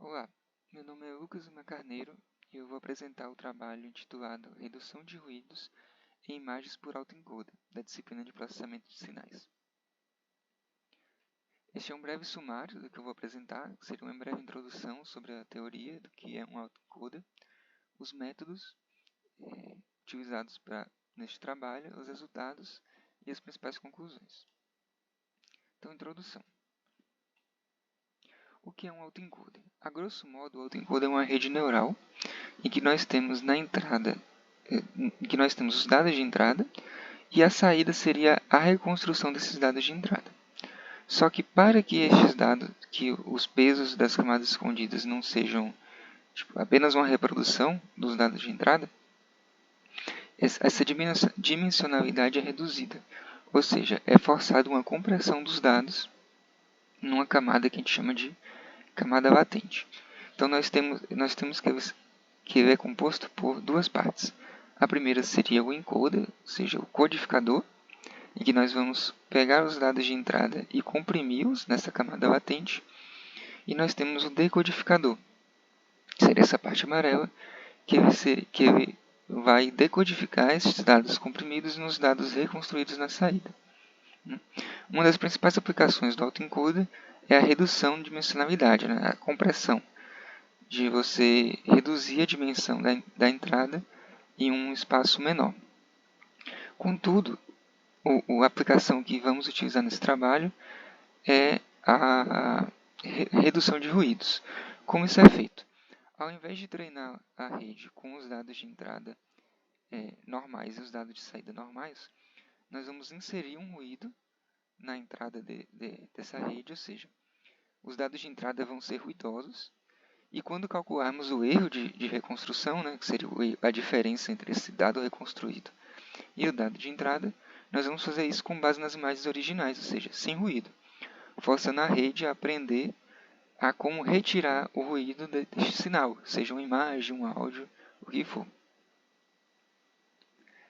Olá, meu nome é Lucas Lima Carneiro e eu vou apresentar o trabalho intitulado Redução de Ruídos em Imagens por Autoencoder, da disciplina de Processamento de Sinais. Este é um breve sumário do que eu vou apresentar, que seria uma breve introdução sobre a teoria do que é um autoencoder, os métodos utilizados neste trabalho, os resultados e as principais conclusões. Então, introdução. O que é um autoencoder? A grosso modo, o autoencoder é uma rede neural em que nós temos os dados de entrada e a saída seria a reconstrução desses dados de entrada. Só que para que estes dados, que os pesos das camadas escondidas não sejam apenas uma reprodução dos dados de entrada, essa dimensionalidade é reduzida, ou seja, é forçada uma compressão dos dados numa camada que a gente chama de camada latente. Então nós temos que ele é composto por duas partes. A primeira seria o encoder, ou seja, o codificador, em que nós vamos pegar os dados de entrada e comprimi-los nessa camada latente. E nós temos o decodificador, que seria essa parte amarela, que ele vai decodificar esses dados comprimidos nos dados reconstruídos na saída. Uma das principais aplicações do autoencoder é a redução de dimensionalidade, a compressão, de você reduzir a dimensão da entrada em um espaço menor. Contudo, a aplicação que vamos utilizar nesse trabalho é a redução de ruídos. Como isso é feito? Ao invés de treinar a rede com os dados de entrada normais e os dados de saída normais, nós vamos inserir um ruído na entrada dessa rede, ou seja, os dados de entrada vão ser ruidosos, e quando calcularmos o erro de reconstrução, que seria a diferença entre esse dado reconstruído e o dado de entrada, nós vamos fazer isso com base nas imagens originais, ou seja, sem ruído, forçando a rede a aprender a como retirar o ruído deste sinal, seja uma imagem, um áudio, o que for.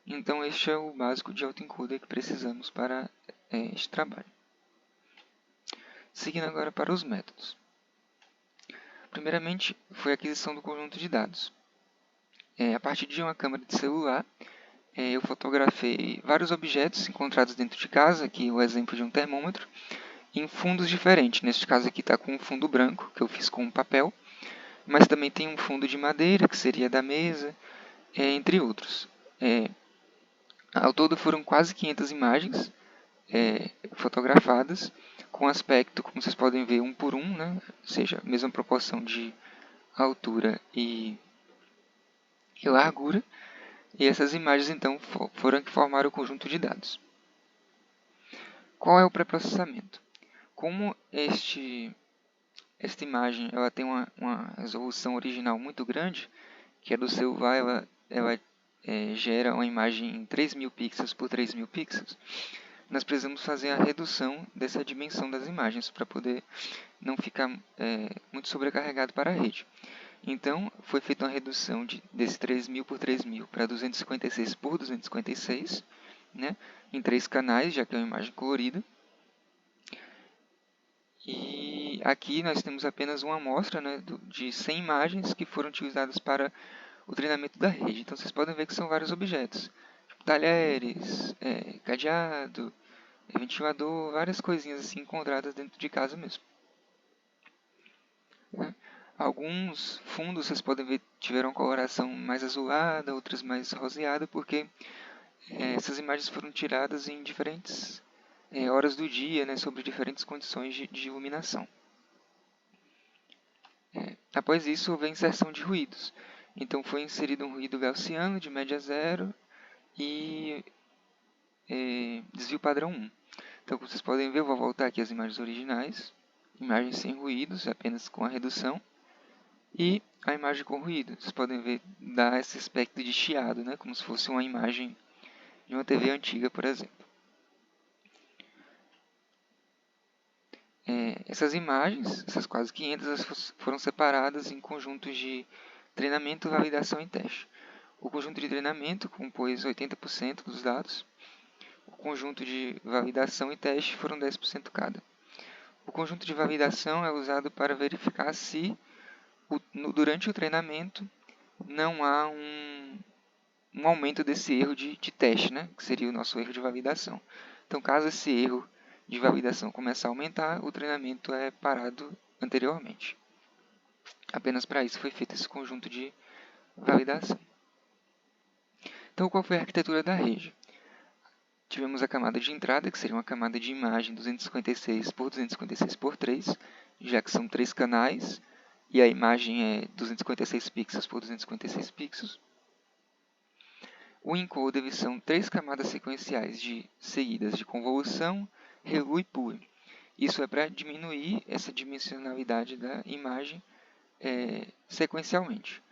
Então, este é o básico de autoencoder que precisamos para este trabalho. Seguindo agora para os métodos. Primeiramente, foi a aquisição do conjunto de dados. A partir de uma câmera de celular, eu fotografei vários objetos encontrados dentro de casa, aqui o exemplo de um termômetro, em fundos diferentes. Neste caso aqui está com um fundo branco, que eu fiz com papel, mas também tem um fundo de madeira, que seria da mesa, entre outros. Ao todo foram quase 500 imagens fotografadas, com aspecto, como vocês podem ver, 1 por 1, ou seja, a mesma proporção de altura e largura, e essas imagens então foram que formaram o conjunto de dados. Qual é o pré-processamento? Como esta imagem ela tem uma resolução original muito grande, que é do celular, ela gera uma imagem em 3.000 pixels por 3.000 pixels, nós precisamos fazer a redução dessa dimensão das imagens para poder não ficar muito sobrecarregado para a rede. Então, foi feita uma redução desse 3.000 por 3.000 para 256 por 256, em 3 canais, já que é uma imagem colorida. E aqui nós temos apenas uma amostra de 100 imagens que foram utilizadas para o treinamento da rede. Então, vocês podem ver que são vários objetos, tipo talheres, cadeado, ventilador, várias coisinhas assim encontradas dentro de casa mesmo. Alguns fundos, vocês podem ver, tiveram coloração mais azulada, outras mais roseada, porque essas imagens foram tiradas em diferentes horas do dia, sobre diferentes condições de iluminação. Após isso, houve a inserção de ruídos. Então, foi inserido um ruído gaussiano de média 0 e desvio padrão 1. Então, como vocês podem ver, eu vou voltar aqui às imagens originais. Imagem sem ruídos, apenas com a redução. E a imagem com ruído. Vocês podem ver, dá esse aspecto de chiado, como se fosse uma imagem de uma TV antiga, por exemplo. Essas imagens, essas quase 500, foram separadas em conjuntos de treinamento, validação e teste. O conjunto de treinamento compôs 80% dos dados. O conjunto de validação e teste foram 10% cada. O conjunto de validação é usado para verificar se durante o treinamento não há um aumento desse erro de teste, né? Que seria o nosso erro de validação. Então, caso esse erro de validação comece a aumentar, o treinamento é parado anteriormente. Apenas para isso foi feito esse conjunto de validação. Então, qual foi a arquitetura da rede? Tivemos a camada de entrada, que seria uma camada de imagem 256 por 256 por 3, já que são 3 canais, e a imagem é 256 pixels por 256 pixels. O encoder são 3 camadas sequenciais seguidas de convolução, ReLU e PUE. Isso é para diminuir essa dimensionalidade da imagem sequencialmente.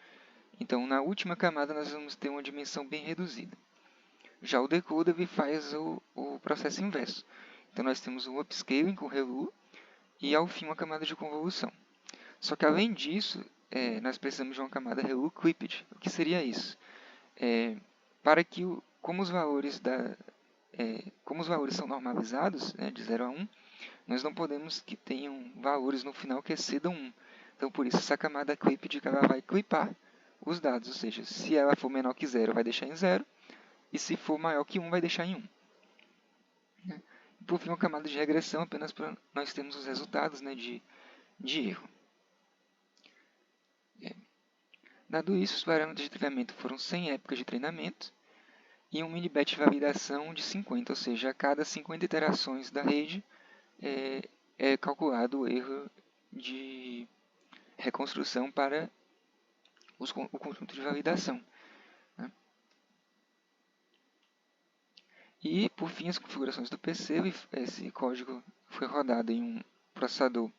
Então, na última camada, nós vamos ter uma dimensão bem reduzida. Já o decoder faz o processo inverso. Então, nós temos o upscaling com ReLU e, ao fim, uma camada de convolução. Só que, além disso, nós precisamos de uma camada ReLU clipped. O que seria isso? Para que, como os valores são normalizados, né, de 0 a 1, nós não podemos que tenham valores no final que excedam 1. Então, por isso, essa camada clipped ela vai clipar os dados. Ou seja, se ela for menor que 0, vai deixar em 0. E se for maior que 1, vai deixar em 1. Por fim, uma camada de regressão apenas para nós termos os resultados, né, de erro. Dado isso, os parâmetros de treinamento foram 100 épocas de treinamento e um mini-batch de validação de 50, ou seja, a cada 50 iterações da rede é calculado o erro de reconstrução para o conjunto de validação. E, por fim, as configurações do PC. Esse código foi rodado em um processador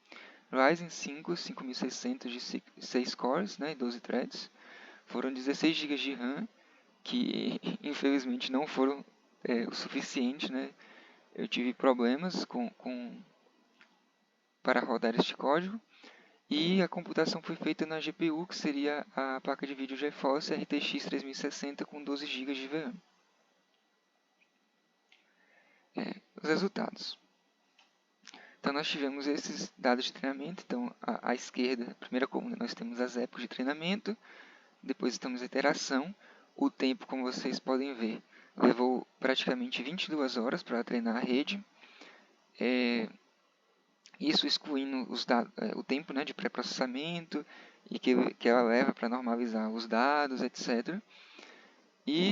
Ryzen 5 5600 de 6 cores, né, 12 threads. Foram 16 GB de RAM, que infelizmente não foram o suficiente. Né? Eu tive problemas para rodar este código. E a computação foi feita na GPU, que seria a placa de vídeo GeForce RTX 3060 com 12 GB de VRAM. Os resultados. Então, nós tivemos esses dados de treinamento. Então, à esquerda, a primeira coluna, nós temos as épocas de treinamento. Depois temos a iteração. O tempo, como vocês podem ver, levou praticamente 22 horas para treinar a rede. Isso excluindo o tempo, né, de pré-processamento e que ela leva para normalizar os dados, etc. E,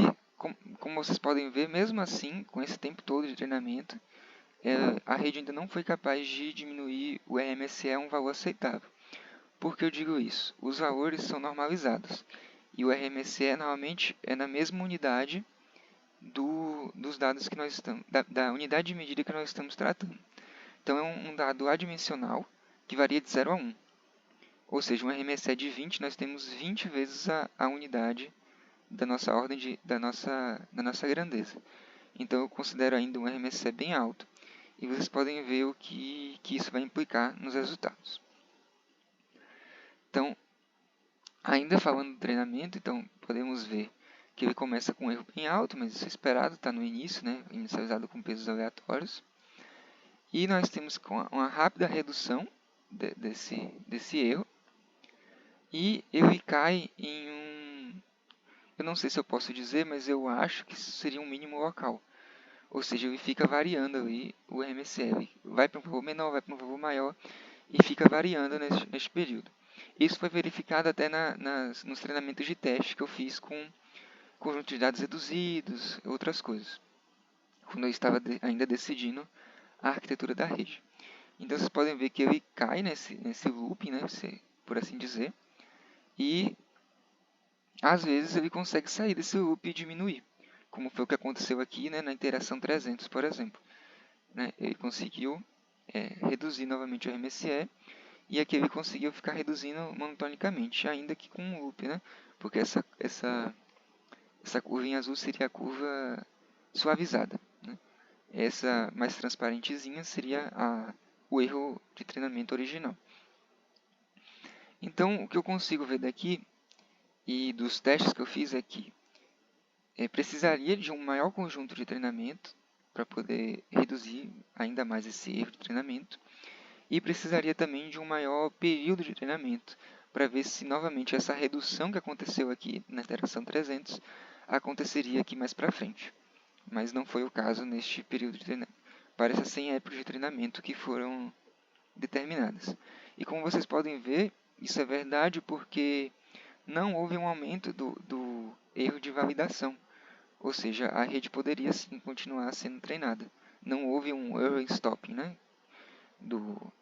como vocês podem ver, mesmo assim, com esse tempo todo de treinamento, a rede ainda não foi capaz de diminuir o RMSE a um valor aceitável. Por que eu digo isso? Os valores são normalizados e o RMSE normalmente é na mesma unidade dos dados que nós estamos, da unidade de medida que nós estamos tratando. Então é um dado adimensional que varia de 0 a 1. Ou seja, um RMSE de 20, nós temos 20 vezes a unidade da nossa ordem, da nossa grandeza. Então eu considero ainda um RMSE bem alto. E vocês podem ver o que isso vai implicar nos resultados. Então, ainda falando do treinamento, então podemos ver que ele começa com um erro bem alto, mas isso é esperado, está no início, né, inicializado com pesos aleatórios. E nós temos uma rápida redução desse erro. E ele cai em eu não sei se eu posso dizer, mas eu acho que isso seria um mínimo local. Ou seja, ele fica variando ali o RMSE. Ele vai para um valor menor, vai para um valor maior e fica variando neste período. Isso foi verificado até nos treinamentos de teste que eu fiz com conjunto de dados reduzidos, outras coisas, quando eu estava ainda decidindo a arquitetura da rede. Então vocês podem ver que ele cai nesse loop, né, por assim dizer, e às vezes ele consegue sair desse loop e diminuir, como foi o que aconteceu aqui, né, na interação 300, por exemplo. Né, ele conseguiu reduzir novamente o RMSE, e aqui ele conseguiu ficar reduzindo monotonicamente, ainda que com um loop, né, porque essa curva em azul seria a curva suavizada. Né. Essa mais transparentezinha seria o erro de treinamento original. Então, o que eu consigo ver daqui e dos testes que eu fiz é que precisaria de um maior conjunto de treinamento para poder reduzir ainda mais esse erro de treinamento, e precisaria também de um maior período de treinamento para ver se novamente essa redução que aconteceu aqui na interação 300 aconteceria aqui mais para frente. Mas não foi o caso neste período de treinamento. Para essas 100 épocas de treinamento que foram determinadas. E como vocês podem ver, isso é verdade porque não houve um aumento do erro de validação. Ou seja, a rede poderia sim continuar sendo treinada. Não houve um error stopping, né,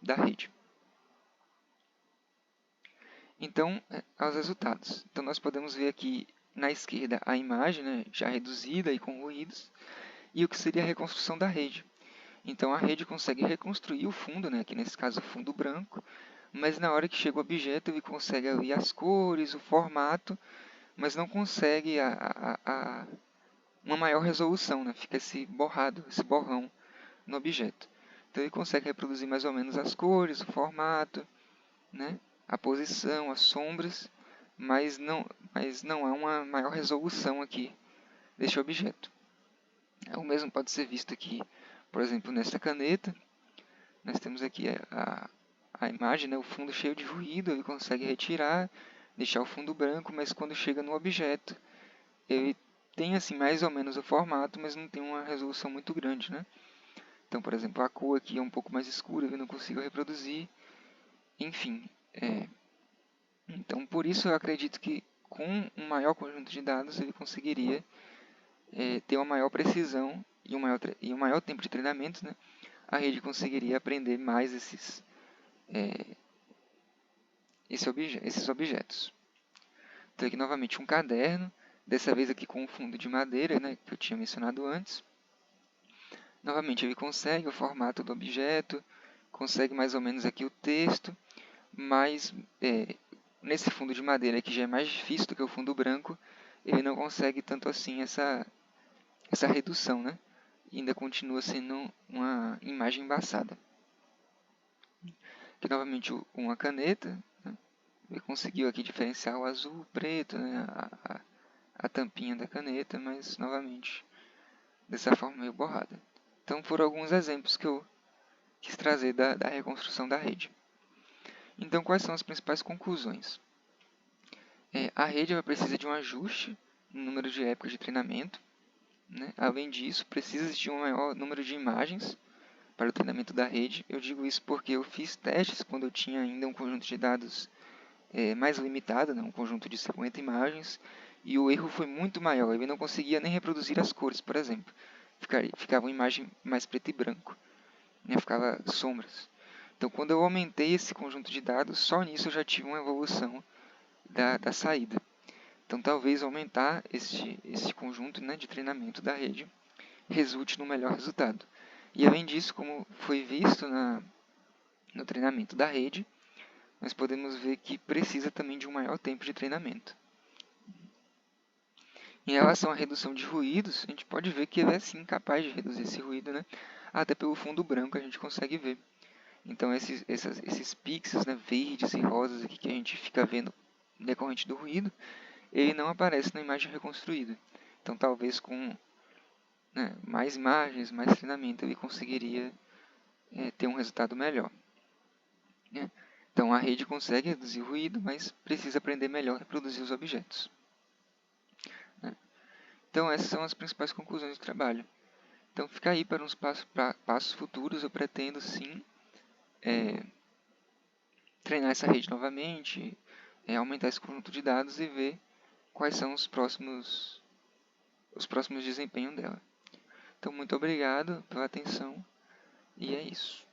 da rede. Então, aos resultados. Então, nós podemos ver aqui na esquerda a imagem, né, já reduzida e com ruídos, e o que seria a reconstrução da rede. Então, a rede consegue reconstruir o fundo, né, aqui nesse caso o fundo branco, mas na hora que chega o objeto ele consegue ver as cores, o formato, mas não consegue uma maior resolução, né, fica esse borrado, esse borrão no objeto. Então, ele consegue reproduzir mais ou menos as cores, o formato, né, a posição, as sombras, mas não há uma maior resolução aqui deste objeto. O mesmo pode ser visto aqui, por exemplo, nesta caneta. Nós temos aqui a imagem, né, o fundo cheio de ruído, ele consegue retirar, deixar o fundo branco, mas quando chega no objeto, ele tem assim mais ou menos o formato, mas não tem uma resolução muito grande, né? Então, por exemplo, a cor aqui é um pouco mais escura, eu não consigo reproduzir. Enfim, então por isso eu acredito que com um maior conjunto de dados ele conseguiria ter uma maior precisão e um maior tempo de treinamento, né? A rede conseguiria aprender mais esses objetos. Então aqui novamente um caderno, dessa vez aqui com um fundo de madeira, né, que eu tinha mencionado antes. Novamente ele consegue o formato do objeto, consegue mais ou menos aqui o texto, mas nesse fundo de madeira que já é mais difícil do que o fundo branco, ele não consegue tanto assim essa redução, né? E ainda continua sendo uma imagem embaçada. Aqui novamente uma caneta, né? Ele conseguiu aqui diferenciar o azul, o preto, né? a tampinha da caneta, mas novamente dessa forma meio borrada. Então foram alguns exemplos que eu quis trazer da reconstrução da rede. Então quais são as principais conclusões? A rede precisa de um ajuste no número de épocas de treinamento, né? Além disso, precisa de um maior número de imagens para o treinamento da rede. Eu digo isso porque eu fiz testes quando eu tinha ainda um conjunto de dados mais limitado, né? Um conjunto de 50 imagens, e o erro foi muito maior. Ele não conseguia nem reproduzir as cores, por exemplo. Ficava uma imagem mais preto e branco, né? Ficava sombras. Então, quando eu aumentei esse conjunto de dados, só nisso eu já tive uma evolução da saída. Então, talvez aumentar esse conjunto, né, de treinamento da rede resulte no melhor resultado. E além disso, como foi visto no treinamento da rede, nós podemos ver que precisa também de um maior tempo de treinamento. Em relação à redução de ruídos, a gente pode ver que ele é sim capaz de reduzir esse ruído, né? Até pelo fundo branco a gente consegue ver. Então esses pixels, né, verdes e rosas aqui que a gente fica vendo decorrente do ruído, ele não aparece na imagem reconstruída. Então talvez com mais imagens, mais treinamento, ele conseguiria ter um resultado melhor. Né? Então a rede consegue reduzir o ruído, mas precisa aprender melhor a reproduzir os objetos. Né? Então essas são as principais conclusões do trabalho. Então fica aí para uns passos futuros. Eu pretendo sim treinar essa rede novamente, aumentar esse conjunto de dados e ver quais são os próximos desempenhos dela. Então muito obrigado pela atenção e é isso.